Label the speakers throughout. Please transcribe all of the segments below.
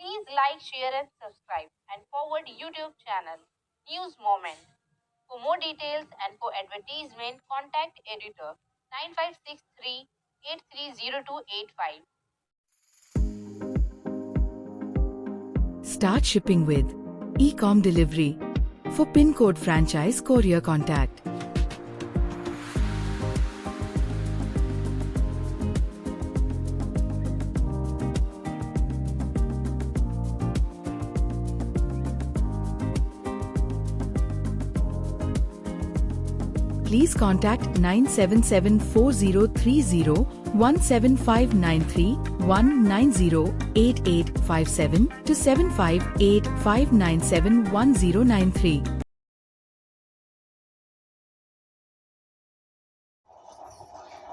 Speaker 1: Please like, share and subscribe and forward YouTube channel News Moment. For more details and for advertisement, contact editor 9563 830285.
Speaker 2: Start shipping with e-com delivery. For PIN code franchise courier contact please contact 97740301759319088857 to 7585971093.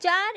Speaker 3: 4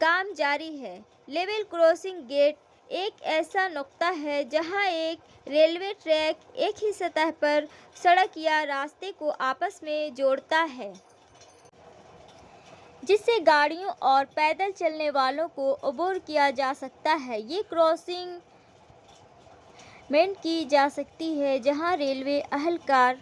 Speaker 3: کام جاری ہے۔ Level crossing get ایک ایسا نقطہ ہے جہاں ایک railway track ایک ہی سطح پر سڑک یا راستے کو آپس میں جوڑتا ہے، جس سے گاڑیوں اور پیدل چلنے والوں کو عبور کیا جا سکتا ہے۔ یہ کراسنگ مینٹین کی جا سکتی ہے جہاں ریلوے اہلکار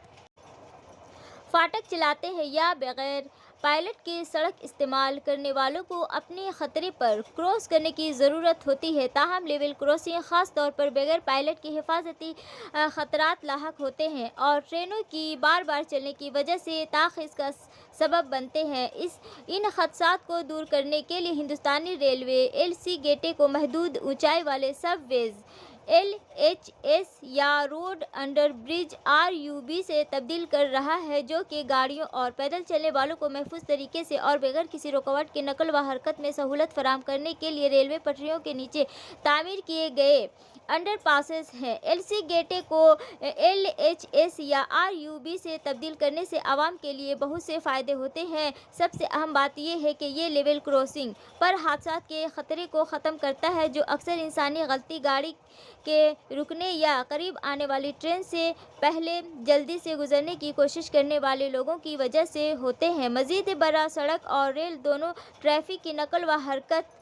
Speaker 3: فاٹک چلاتے ہیں یا بغیر پائلٹ کے سڑک استعمال کرنے والوں کو اپنے خطرے پر کراس کرنے کی ضرورت ہوتی ہے۔ تاہم لیول کراسنگ خاص طور پر بغیر پائلٹ کے حفاظتی خطرات لاحق ہوتے ہیں اور ٹرینوں کی بار بار چلنے کی وجہ سے تاخیر کا سبب بنتے ہیں۔ ان خدشات کو دور کرنے کے لیے ہندوستانی ریلوے LC گیٹیں کو محدود اونچائی والے سب ویز LHS یا روڈ انڈر برج RUB سے تبدیل کر رہا ہے، جو کہ گاڑیوں اور پیدل چلنے والوں کو محفوظ طریقے سے اور بغیر کسی رکاوٹ کے نقل و حرکت میں سہولت فراہم کرنے کے لیے ریلوے پٹریوں کے نیچے تعمیر کیے گئے انڈر پاسز ہیں۔ LC گیٹیں کو LHS یا RUB سے تبدیل کرنے سے عوام کے لیے بہت سے فائدے ہوتے ہیں۔ سب سے اہم بات یہ ہے کہ یہ لیول کراسنگ پر حادثات کے خطرے کو ختم کرتا ہے، جو اکثر انسانی غلطی، گاڑی کے رکنے یا قریب آنے والی ٹرین سے پہلے جلدی سے گزرنے کی کوشش کرنے والے لوگوں کی وجہ سے ہوتے ہیں۔ مزید برآں، سڑک اور ریل دونوں ٹریفک کی نقل و حرکت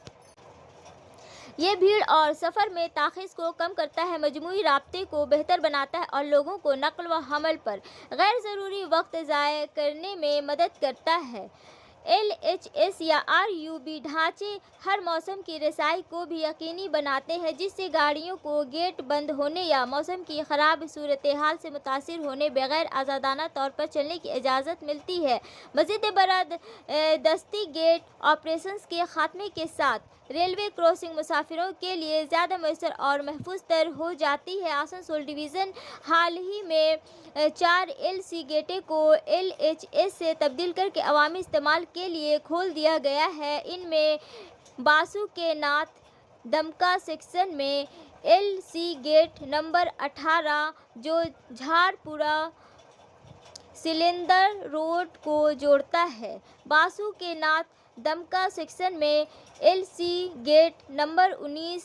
Speaker 3: یہ بھیڑ اور سفر میں تاخیر کو کم کرتا ہے، مجموعی رابطے کو بہتر بناتا ہے اور لوگوں کو نقل و حمل پر غیر ضروری وقت ضائع کرنے میں مدد کرتا ہے۔ LHS یا RUB ڈھانچے ہر موسم کی رسائی کو بھی یقینی بناتے ہیں، جس سے گاڑیوں کو گیٹ بند ہونے یا موسم کی خراب صورتحال سے متاثر ہونے بغیر آزادانہ طور پر چلنے کی اجازت ملتی ہے۔ مزید برآں، دستی گیٹ آپریشنز کے خاتمے کے ساتھ ریلوے کراسنگ مسافروں کے لیے زیادہ مؤثر اور محفوظ تر ہو جاتی ہے۔ آسنسول ڈویژن حال ہی میں 4 LC گیٹیں کو LHS سے تبدیل کر کے عوامی استعمال کے لیے کھول دیا گیا ہے۔ ان میں باسو کے ناتھ دمکا سیکشن میں LC گیٹ نمبر 18 جو جھارپورہ سلیندر روڈ کو جوڑتا ہے، Basukinath Dumka section میں LC gate number 19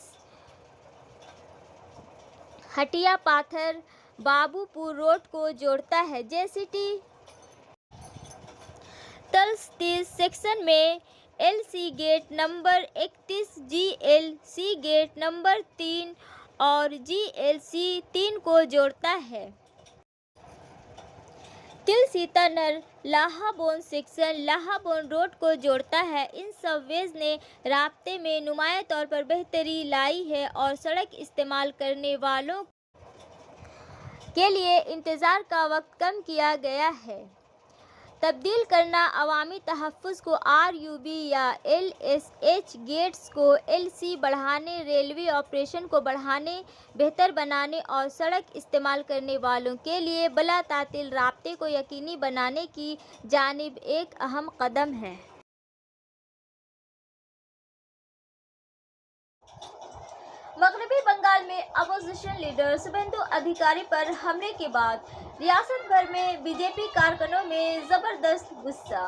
Speaker 3: Hatiapathar Babupur road کو جوڑتا ہے، JCT تلس سیکشن میں LC gate number 31 GLC gate number 3 اور GLC 3 کو جوڑتا ہے۔ تل سیتانر لاہابون سیکشن لاہابون روڈ کو جوڑتا ہے۔ ان سب ویز نے رابطے میں نمایاں طور پر بہتری لائی ہے اور سڑک استعمال کرنے والوں کے لیے انتظار کا وقت کم کیا گیا ہے۔ تبدیل کرنا عوامی تحفظ کو RUB یا LSH گیٹس کو LC بڑھانے، ریلوے آپریشن کو بڑھانے، بہتر بنانے اور سڑک استعمال کرنے والوں کے لیے بلا تعطیل رابطے کو یقینی بنانے کی جانب ایک اہم قدم ہے۔ مغربی بنگال میں اپوزیشن لیڈر شبھیندو ادھیکاری پر حملے کے بعد ریاست بھر میں BJP کارکنوں میں زبردست غصہ۔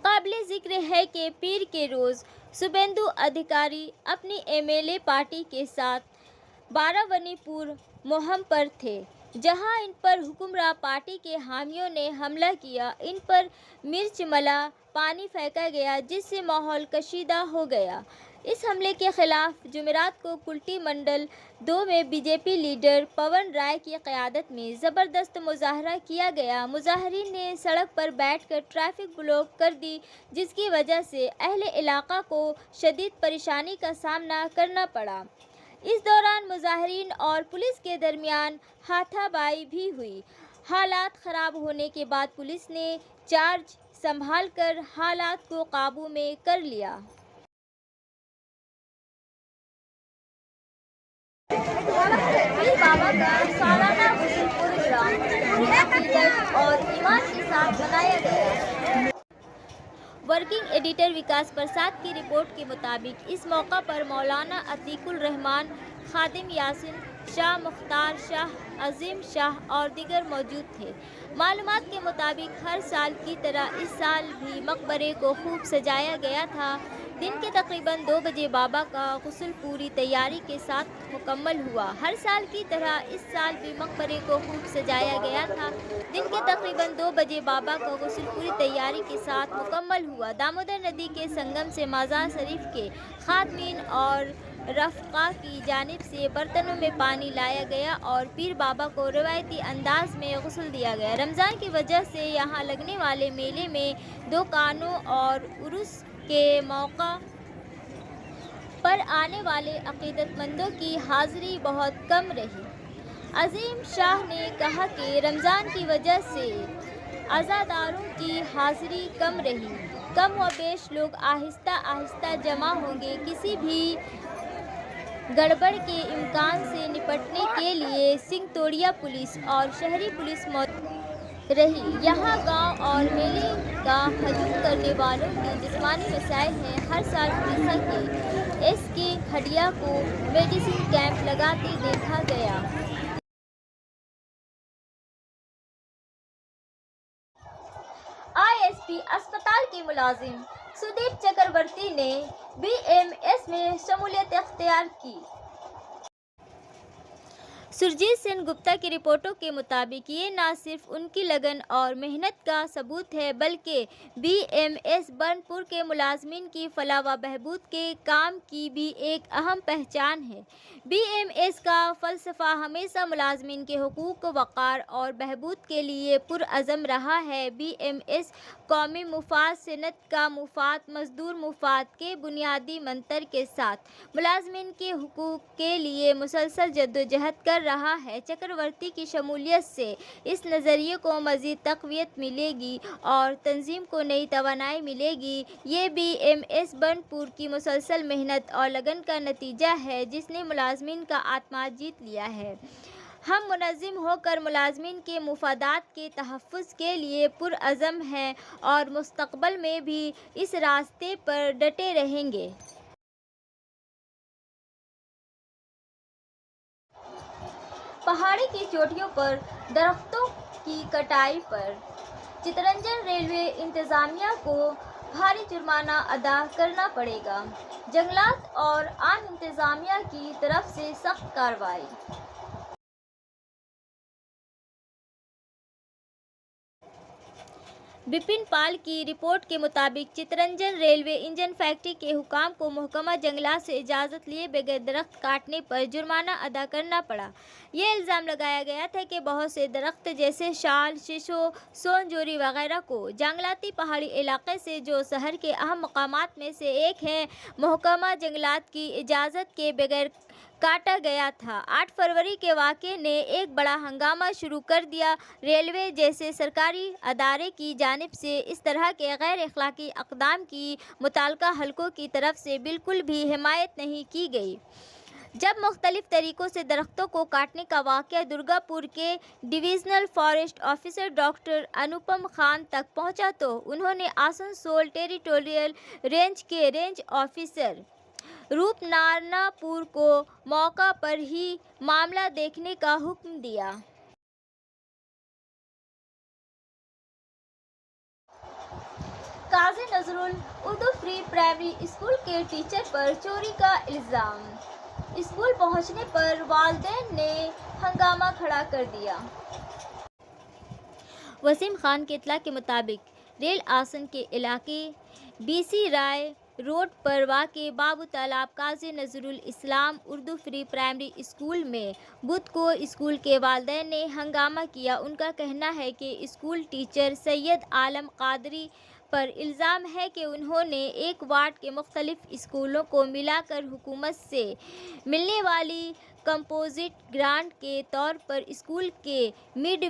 Speaker 3: قابل ذکر ہے کہ پیر کے روز شبھیندو ادھیکاری اپنی MLA پارٹی کے ساتھ باراونی پور مہم پر تھے، جہاں ان پر حکمراں پارٹی کے حامیوں نے حملہ کیا۔ ان پر مرچ ملا پانی پھینکا گیا، جس سے ماحول کشیدہ ہو گیا۔ اس حملے کے خلاف جمعرات کو کلٹی منڈل 2 میں BJP لیڈر پون رائے کی قیادت میں زبردست مظاہرہ کیا گیا۔ مظاہرین نے سڑک پر بیٹھ کر ٹریفک بلاک کر دی، جس کی وجہ سے اہل علاقہ کو شدید پریشانی کا سامنا کرنا پڑا۔ اس دوران مظاہرین اور پولیس کے درمیان ہاتھا پائی بھی ہوئی۔ حالات خراب ہونے کے بعد پولیس نے چارج سنبھال کر حالات کو قابو میں کر لیا۔ پیر بابا کا سالانہ غسل پروگرام پوری عقیدت اور ایمان کے ساتھ منایا گیا۔ ورکنگ ایڈیٹر وکاس پرساد کی رپورٹ کے مطابق اس موقع پر مولانا عتیق الرحمان، خادم یاسین شاہ مختار شاہ عظیم شاہ اور دیگر موجود تھے۔ معلومات کے مطابق ہر سال کی طرح اس سال بھی مقبرے کو خوب سجایا گیا تھا۔ دن کے تقریباً 2 بجے بابا کا غسل پوری تیاری کے ساتھ مکمل ہوا۔ ہر سال کی طرح اس سال بھی مقبرے کو خوب سجایا گیا تھا۔ دن کے تقریباً 2 بجے بابا کا غسل پوری تیاری کے ساتھ مکمل ہوا۔ دامودر ندی کے سنگم سے مزار شریف کے خادمین اور رفقا کی جانب سے برتنوں میں پانی لایا گیا اور پیر بابا کو روایتی انداز میں غسل دیا گیا۔ رمضان کی وجہ سے یہاں لگنے والے میلے میں دکانوں اور عرس کے موقع پر آنے والے عقیدت مندوں کی حاضری بہت کم رہی۔ عظیم شاہ نے کہا کہ رمضان کی وجہ سے عزاداروں کی حاضری کم رہی۔ کم و بیش لوگ آہستہ آہستہ جمع ہوں گے۔ کسی بھی گڑبڑ کے امکان سے نپٹنے کے لیے سنگتوڑیا پولیس اور شہری پولیس موجود رہی۔ یہاں گاؤں اور میلے کا ہجوم کرنے والوں کے جسمانی مسائل ہیں۔ ہر سال پولیس کے ایس کے ہڈیا کو میڈیسن کیمپ لگاتے دیکھا گیا۔ آئی ایس پی اسپتال کے ملازم سدیپ چکرورتی نے بی ایم ایس میں شمولیت اختیار کی۔ سرجیت سین گپتا کی رپورٹوں کے مطابق یہ نہ صرف ان کی لگن اور محنت کا ثبوت ہے بلکہ بی ایم ایس برن پور کے ملازمین کی فلاح و بہبود کے کام کی بھی ایک اہم پہچان ہے۔ بی ایم ایس کا فلسفہ ہمیشہ ملازمین کے حقوق وقار اور بہبود کے لیے پرعزم رہا ہے۔ بی ایم ایس قومی مفاد، صنعت کا مفاد، مزدور مفاد کے بنیادی منتر کے ساتھ ملازمین کے حقوق کے لیے مسلسل جدوجہد کر رہا ہے۔ چکرورتی کی شمولیت سے اس نظریے کو مزید تقویت ملے گی اور تنظیم کو نئی توانائی ملے گی۔ یہ بی ایم ایس برن پور کی مسلسل محنت اور لگن کا نتیجہ ہے جس نے ملازمین کا اعتماد جیت لیا ہے۔ ہم منظم ہو کر ملازمین کے مفادات کے تحفظ کے لیے پرعزم ہیں اور مستقبل میں بھی اس راستے پر ڈٹے رہیں گے۔ پہاڑی کی چوٹیوں پر درختوں کی کٹائی پر چترنجن ریلوے انتظامیہ کو بھاری جرمانہ ادا کرنا پڑے گا۔ جنگلات اور آن انتظامیہ کی طرف سے سخت کارروائی۔ بپن پال کی رپورٹ کے مطابق چترنجن ریلوے انجن فیکٹری کے حکام کو محکمہ جنگلات سے اجازت لیے بغیر درخت کاٹنے پر جرمانہ ادا کرنا پڑا۔ یہ الزام لگایا گیا تھا کہ بہت سے درخت جیسے شال، شیشو، سون جوری وغیرہ کو جنگلاتی پہاڑی علاقے سے جو شہر کے اہم مقامات میں سے ایک ہے، محکمہ جنگلات کی اجازت کے بغیر کاٹا گیا تھا۔ 8 فروری کے واقعے نے ایک بڑا ہنگامہ شروع کر دیا۔ ریلوے جیسے سرکاری ادارے کی جانب سے اس طرح کے غیر اخلاقی اقدام کی متعلقہ حلقوں کی طرف سے بالکل بھی حمایت نہیں کی گئی۔ جب مختلف طریقوں سے درختوں کو کاٹنے کا واقعہ درگا پور کے divisional forest officer doctor Anupam Khan تک پہنچا تو انہوں نے آسنسول ٹیریٹوریل رینج کے رینج آفیسر روپ نارائن پور کو موقع پر ہی معاملہ دیکھنے کا حکم دیا۔ قاضی نذرال اردو پری پرائمری اسکول کے ٹیچر پر چوری کا الزام۔ اسکول پہنچنے پر والدین نے ہنگامہ کھڑا کر دیا۔ وسیم خان کی اطلاع کے مطابق ریل آسن کے علاقے بی سی رائے روڈ پر واقع بابو تالاب قاضی نذرال اسلام اردو پری پرائمری اسکول میں بدھ کو اسکول کے والدین نے ہنگامہ کیا۔ ان کا کہنا ہے کہ اسکول ٹیچر سید عالم قادری پر الزام ہے کہ انہوں نے ایک وارڈ کے مختلف اسکولوں کو ملا کر حکومت سے ملنے والی کمپوزٹ گرانٹ کے طور پر اسکول کے مڈ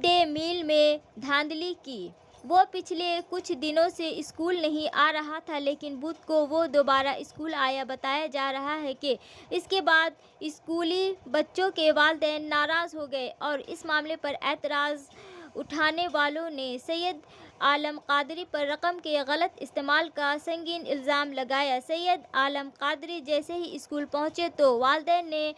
Speaker 3: ڈے میل میں دھاندلی کی۔ وہ پچھلے کچھ دنوں سے اسکول نہیں آ رہا تھا لیکن بدھ کو وہ دوبارہ اسکول آیا۔ بتایا جا رہا ہے کہ اس کے بعد اسکولی بچوں کے والدین ناراض ہو گئے اور اس معاملے پر اعتراض اٹھانے والوں نے سید عالم قادری پر رقم کے غلط استعمال کا سنگین الزام لگایا۔ سید عالم قادری جیسے ہی اسکول پہنچے تو والدین نے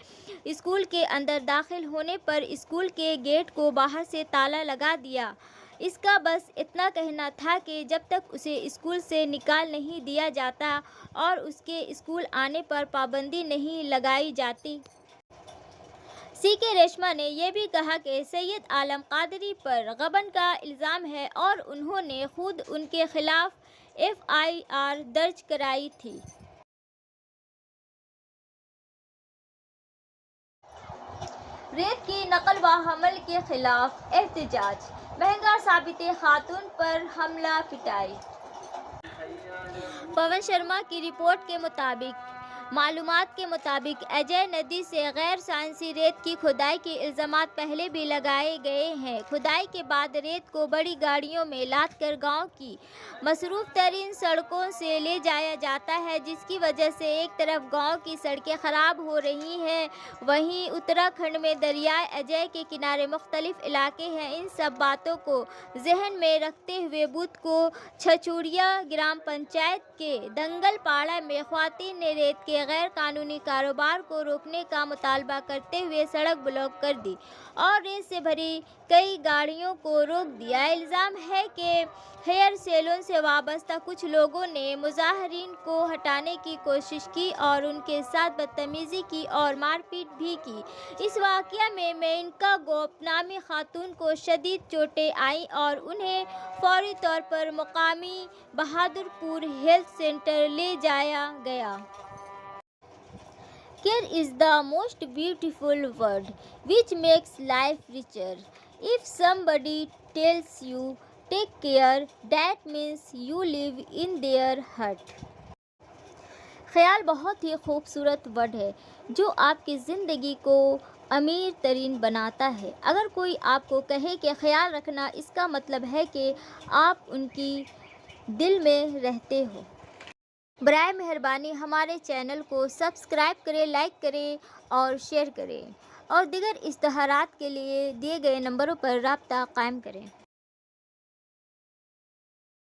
Speaker 3: اسکول کے اندر داخل ہونے پر اسکول کے گیٹ کو باہر سے تالا لگا دیا۔ اس کا بس اتنا کہنا تھا کہ جب تک اسے اسکول سے نکال نہیں دیا جاتا اور اس کے اسکول آنے پر پابندی نہیں لگائی جاتی۔ سی کے ریشما نے یہ بھی کہا کہ سید عالم قادری پر غبن کا الزام ہے اور انہوں نے خود ان کے خلاف FIR درج کرائی تھی۔ ریت کی نقل و حمل کے خلاف احتجاج، مہنگا ثابت خاتون پر حملہ پٹائی۔ پون شرما کی رپورٹ کے مطابق معلومات کے مطابق اجے ندی سے غیر سائنسی ریت کی کھدائی کے الزامات پہلے بھی لگائے گئے ہیں۔ کھدائی کے بعد ریت کو بڑی گاڑیوں میں لاد کر گاؤں کی مصروف ترین سڑکوں سے لے جایا جاتا ہے، جس کی وجہ سے ایک طرف گاؤں کی سڑکیں خراب ہو رہی ہیں، وہیں اتراکھنڈ میں دریائے اجے کے کنارے مختلف علاقے ہیں۔ ان سب باتوں کو ذہن میں رکھتے ہوئے بدھ کو چھچوڑیا گرام پنچایت کے دنگل پاڑا میں خواتین نے ریت کے غیر قانونی کاروبار کو روکنے کا مطالبہ کرتے ہوئے سڑک بلاک کر دی اور ریت سے بھری کئی گاڑیوں کو روک دیا۔ الزام ہے کہ ہیئر سیلون سے وابستہ کچھ لوگوں نے مظاہرین کو ہٹانے کی کوشش کی اور ان کے ساتھ بدتمیزی کی اور مار پیٹ بھی کی۔ اس واقعہ میں مینکا گوپ نامی خاتون کو شدید چوٹیں آئیں اور انہیں فوری طور پر مقامی بہادر پور ہیلتھ سینٹر لے جایا گیا۔ Care is the most beautiful word which makes life richer. If somebody tells you take care, that means you live in their heart. خیال بہت ہی خوبصورت ورڈ ہے جو آپ کی زندگی کو امیر ترین بناتا ہے۔ اگر کوئی آپ کو کہے کہ خیال رکھنا، اس کا مطلب ہے کہ آپ ان کی دل میں رہتے ہو۔ برائے مہربانی ہمارے چینل کو سبسکرائب کریں، لائک کریں اور شیئر کریں اور دیگر اشتہارات کے لیے دیے گئے نمبروں پر رابطہ قائم کریں۔